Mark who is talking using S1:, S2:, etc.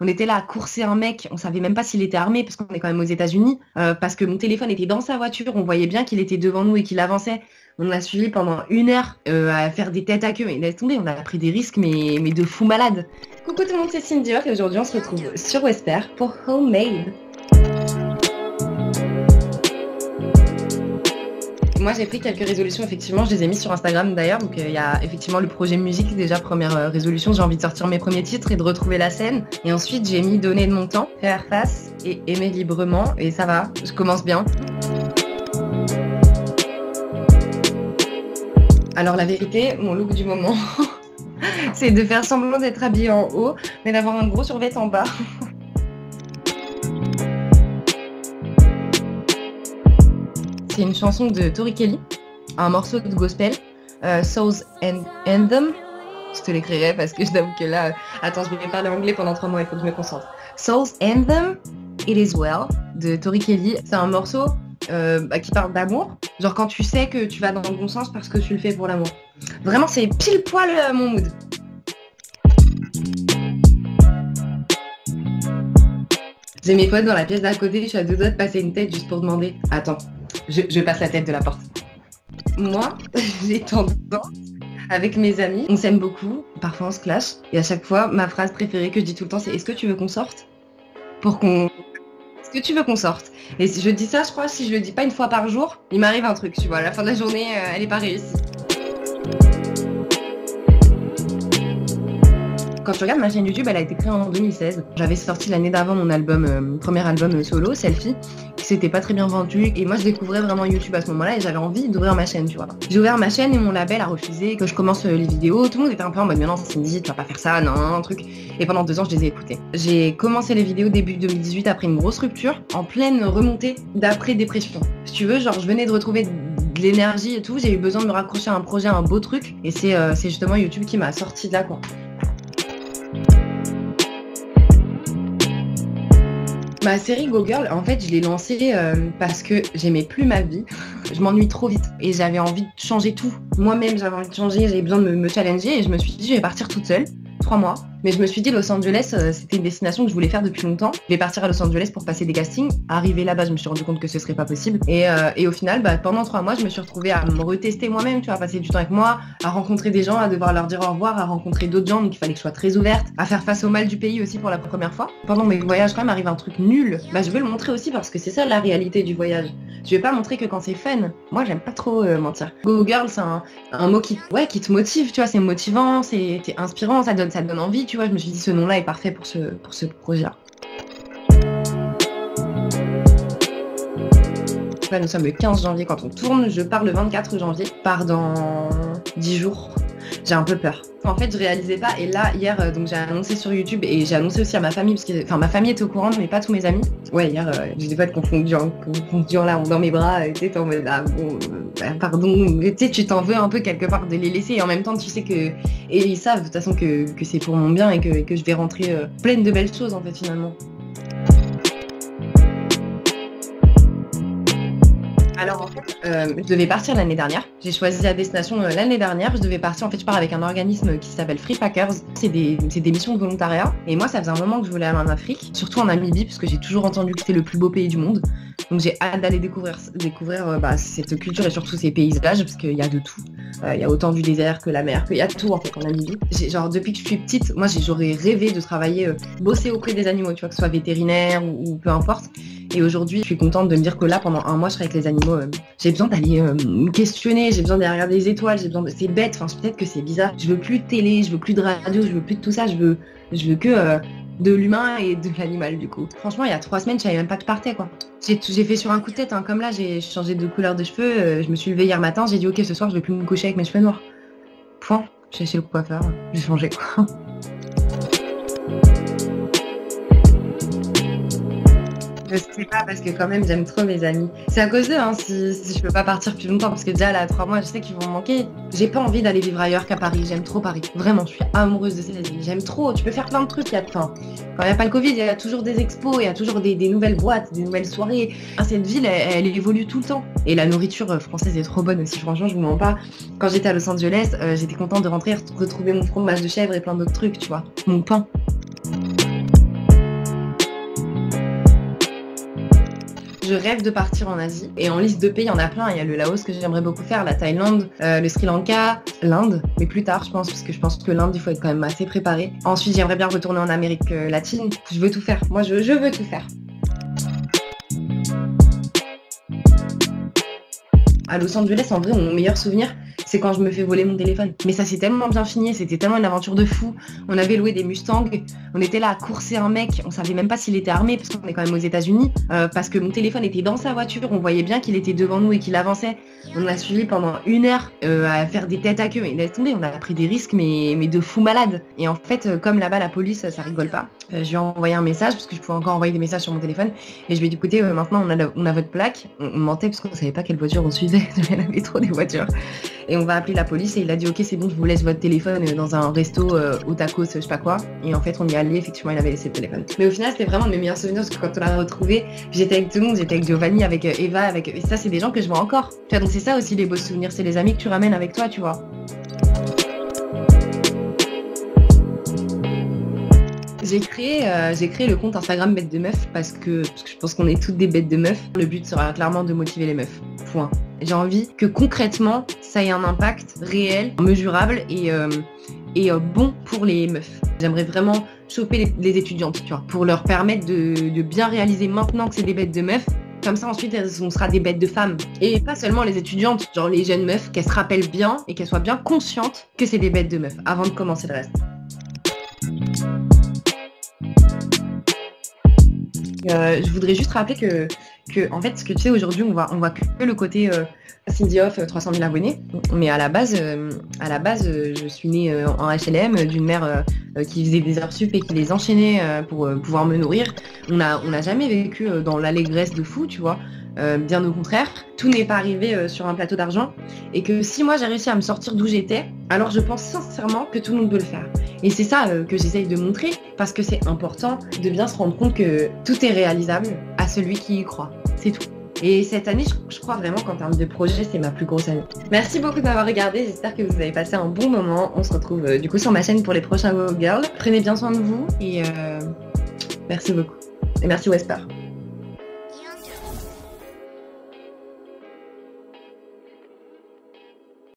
S1: On était là à courser un mec, on savait même pas s'il était armé parce qu'on est quand même aux États-Unis, parce que mon téléphone était dans sa voiture, on voyait bien qu'il était devant nous et qu'il avançait. On l'a suivi pendant 1 heure à faire des têtes à queue, mais laisse tomber, on a pris des risques, mais de fou malade. Coucou tout le monde, c'est Cindy Off et aujourd'hui on se retrouve sur Wesper pour Homemade. Moi, j'ai pris quelques résolutions, effectivement, je les ai mises sur Instagram d'ailleurs. Donc, il y a effectivement le projet musique, déjà, première résolution. J'ai envie de sortir mes premiers titres et de retrouver la scène. Et ensuite, j'ai mis donner de mon temps, faire face et aimer librement. Et ça va, je commence bien. Alors, la vérité, mon look du moment, c'est de faire semblant d'être habillée en haut, mais d'avoir un gros survêt en bas. C'est une chanson de Tori Kelly, un morceau de gospel, Souls and Anthem. Je te l'écrirai parce que je t'avoue que là, attends, je vais parler anglais pendant 3 mois, il faut que je me concentre. Souls Anthem, It Is Well, de Tori Kelly. C'est un morceau qui parle d'amour. Genre quand tu sais que tu vas dans le bon sens parce que tu le fais pour l'amour. Vraiment, c'est pile poil mon mood. J'ai mes potes dans la pièce d'à côté, je suis à 2 doigts de passer une tête juste pour demander. Attends, je passe la tête de la porte. Moi, j'ai tendance, avec mes amis, on s'aime beaucoup, parfois on se clash, et à chaque fois, ma phrase préférée que je dis tout le temps, c'est est-ce que tu veux qu'on sorte? Est-ce que tu veux qu'on sorte? Et si je dis ça, je crois, si je le dis pas une fois par jour, il m'arrive un truc, tu vois, à la fin de la journée, elle est pas réussie. Quand tu regardes ma chaîne YouTube, elle a été créée en 2016. J'avais sorti l'année d'avant mon premier album solo, Selfie, qui s'était pas très bien vendu. Et moi, je découvrais vraiment YouTube à ce moment-là et j'avais envie d'ouvrir ma chaîne, tu vois. J'ai ouvert ma chaîne et mon label a refusé que je commence les vidéos. Tout le monde était un peu en mode, mais non, Cindy, tu vas pas faire ça, non, un truc. Et pendant 2 ans, je les ai écoutés. J'ai commencé les vidéos début 2018 après une grosse rupture, en pleine remontée d'après-dépression. Si tu veux, genre, je venais de retrouver de l'énergie et tout. J'ai eu besoin de me raccrocher à un projet, à un beau truc. Et c'est justement YouTube qui m'a sorti de là, quoi. Ma série Go Girl, en fait, je l'ai lancée parce que j'aimais plus ma vie. Je m'ennuie trop vite et j'avais envie de changer tout. Moi-même, j'avais envie de changer, j'avais besoin de me challenger et je me suis dit, je vais partir toute seule, 3 mois. Mais je me suis dit, Los Angeles, c'était une destination que je voulais faire depuis longtemps. Je vais partir à Los Angeles pour passer des castings. Arrivé là-bas, je me suis rendu compte que ce serait pas possible. Et au final, pendant 3 mois, je me suis retrouvée à me retester moi-même, tu vois, à passer du temps avec moi, à rencontrer des gens, à devoir leur dire au revoir, à rencontrer d'autres gens, donc il fallait que je sois très ouverte, à faire face au mal du pays aussi pour la première fois. Pendant mes voyages, quand même, arrive un truc nul. Je veux le montrer aussi parce que c'est ça la réalité du voyage. Je vais pas montrer que quand c'est fun. Moi, j'aime pas trop mentir. Go Girl, c'est un mot qui te motive, tu vois, c'est motivant, c'est inspirant, ça te donne envie, tu vois. Je me suis dit, ce nom-là est parfait pour ce projet-là. Là, nous sommes le 15 janvier quand on tourne. Je pars le 24 janvier. Je pars dans 10 jours. J'ai un peu peur. En fait, je réalisais pas. Et là, hier, donc j'ai annoncé sur YouTube et j'ai annoncé aussi à ma famille, parce que ma famille était au courant, mais pas tous mes amis. Ouais, hier, j'ai des fois confondu là, dans mes bras. Tu sais, en mode, pardon. Tu sais, tu t'en veux un peu quelque part de les laisser. Et en même temps, tu sais que. Et ils savent de toute façon que c'est pour mon bien et que je vais rentrer pleine de belles choses, en fait, finalement. Alors en fait, je devais partir l'année dernière. J'ai choisi la destination l'année dernière. Je devais partir, en fait, je pars avec un organisme qui s'appelle Free Packers. C'est des missions de volontariat. Et moi, ça faisait un moment que je voulais aller en Afrique, surtout en Namibie, parce que j'ai toujours entendu que c'était le plus beau pays du monde. Donc j'ai hâte d'aller découvrir cette culture et surtout ces paysages, parce qu'il y a de tout. Il y a autant du désert que la mer, qu'il y a tout en fait en Namibie. Depuis que je suis petite, moi j'aurais rêvé de travailler, bosser auprès des animaux, tu vois, que ce soit vétérinaire ou peu importe. Et aujourd'hui, je suis contente de me dire que là, pendant 1 mois, je serai avec les animaux. J'ai besoin d'aller me questionner, j'ai besoin d'aller regarder les étoiles, c'est bête, peut-être que c'est bizarre. Je veux plus de télé, je veux plus de radio, je veux plus de tout ça, je veux que de l'humain et de l'animal du coup. Franchement, il y a 3 semaines, je savais même pas que je partais quoi. J'ai fait sur un coup de tête, hein. Comme là, j'ai changé de couleur de cheveux, je me suis levée hier matin, j'ai dit ok, ce soir, je vais plus me coucher avec mes cheveux noirs. Point. J'ai chez le coiffeur, j'ai changé quoi. Je sais pas parce que quand même j'aime trop mes amis. C'est à cause d'eux hein, si je peux pas partir plus longtemps parce que déjà là 3 mois je sais qu'ils vont me manquer. J'ai pas envie d'aller vivre ailleurs qu'à Paris, j'aime trop Paris. Vraiment, je suis amoureuse de cette ville, j'aime trop, tu peux faire plein de trucs, quand il y a pas le Covid, il y a toujours des expos, il y a toujours des nouvelles boîtes, des nouvelles soirées. Cette ville elle évolue tout le temps. Et la nourriture française est trop bonne aussi, franchement je vous mens pas. Quand j'étais à Los Angeles, j'étais contente de rentrer, retrouver mon fromage de chèvre et plein d'autres trucs, tu vois. Mon pain. Je rêve de partir en Asie. Et en liste de pays, il y en a plein. Il y a le Laos que j'aimerais beaucoup faire, la Thaïlande, le Sri Lanka, l'Inde, mais plus tard, je pense, parce que je pense que l'Inde, il faut être quand même assez préparé. Ensuite, j'aimerais bien retourner en Amérique latine. Je veux tout faire. Moi, je veux tout faire. À Los Angeles, en vrai, mon meilleur souvenir, c'est quand je me fais voler mon téléphone. Mais ça s'est tellement bien fini, c'était tellement une aventure de fou. On avait loué des Mustangs, on était là à courser un mec, on savait même pas s'il était armé, parce qu'on est quand même aux États-Unis, parce que mon téléphone était dans sa voiture, on voyait bien qu'il était devant nous et qu'il avançait. On l'a suivi pendant 1 heure à faire des têtes à queue. Mais laisse tomber, on a pris des risques, mais de fou malade. Et en fait, comme là-bas, la police, ça rigole pas. Je lui ai envoyé un message, parce que je pouvais encore envoyer des messages sur mon téléphone. Et je lui ai dit, écoutez, maintenant, on a votre plaque. On mentait, parce qu'on savait pas quelle voiture on suivait. Il y en avait trop des voitures. Et on va appeler la police. Et il a dit, ok, c'est bon, je vous laisse votre téléphone dans un resto au tacos, je sais pas quoi. Et en fait, on y est allé. Effectivement, il avait laissé le téléphone. Mais au final, c'était vraiment de mes meilleurs souvenirs, parce que quand on l'a retrouvé, j'étais avec tout le monde. J'étais avec Giovanni, avec Eva, et ça, c'est des gens que je vois encore. Tu vois, donc c'est ça aussi les beaux souvenirs. C'est les amis que tu ramènes avec toi, tu vois. J'ai créé le compte Instagram Bête de Meuf parce que je pense qu'on est toutes des bêtes de meufs. Le but sera clairement de motiver les meufs. Point. J'ai envie que concrètement, ça ait un impact réel, mesurable et bon pour les meufs. J'aimerais vraiment choper les étudiantes, tu vois, pour leur permettre de bien réaliser maintenant que c'est des bêtes de meufs. Comme ça, ensuite, on sera des bêtes de femmes. Et pas seulement les étudiantes, genre les jeunes meufs, qu'elles se rappellent bien et qu'elles soient bien conscientes que c'est des bêtes de meufs avant de commencer le reste. Je voudrais juste rappeler que en fait, ce que tu sais, aujourd'hui, on voit que le côté Cindy Off, 300 000 abonnés. Mais à la base, je suis née en HLM d'une mère qui faisait des heures sup et qui les enchaînait pour pouvoir me nourrir. On n'a jamais vécu dans l'allégresse de fou, tu vois. Bien au contraire, tout n'est pas arrivé sur un plateau d'argent. Et que si moi j'ai réussi à me sortir d'où j'étais, alors je pense sincèrement que tout le monde peut le faire. Et c'est ça que j'essaye de montrer, parce que c'est important de bien se rendre compte que tout est réalisable à celui qui y croit. C'est tout. Et cette année, je crois vraiment qu'en termes de projet, c'est ma plus grosse année. Merci beaucoup de m'avoir regardé. J'espère que vous avez passé un bon moment. On se retrouve du coup sur ma chaîne pour les prochains Wow Girls. Prenez bien soin de vous et merci beaucoup. Et merci Wesper.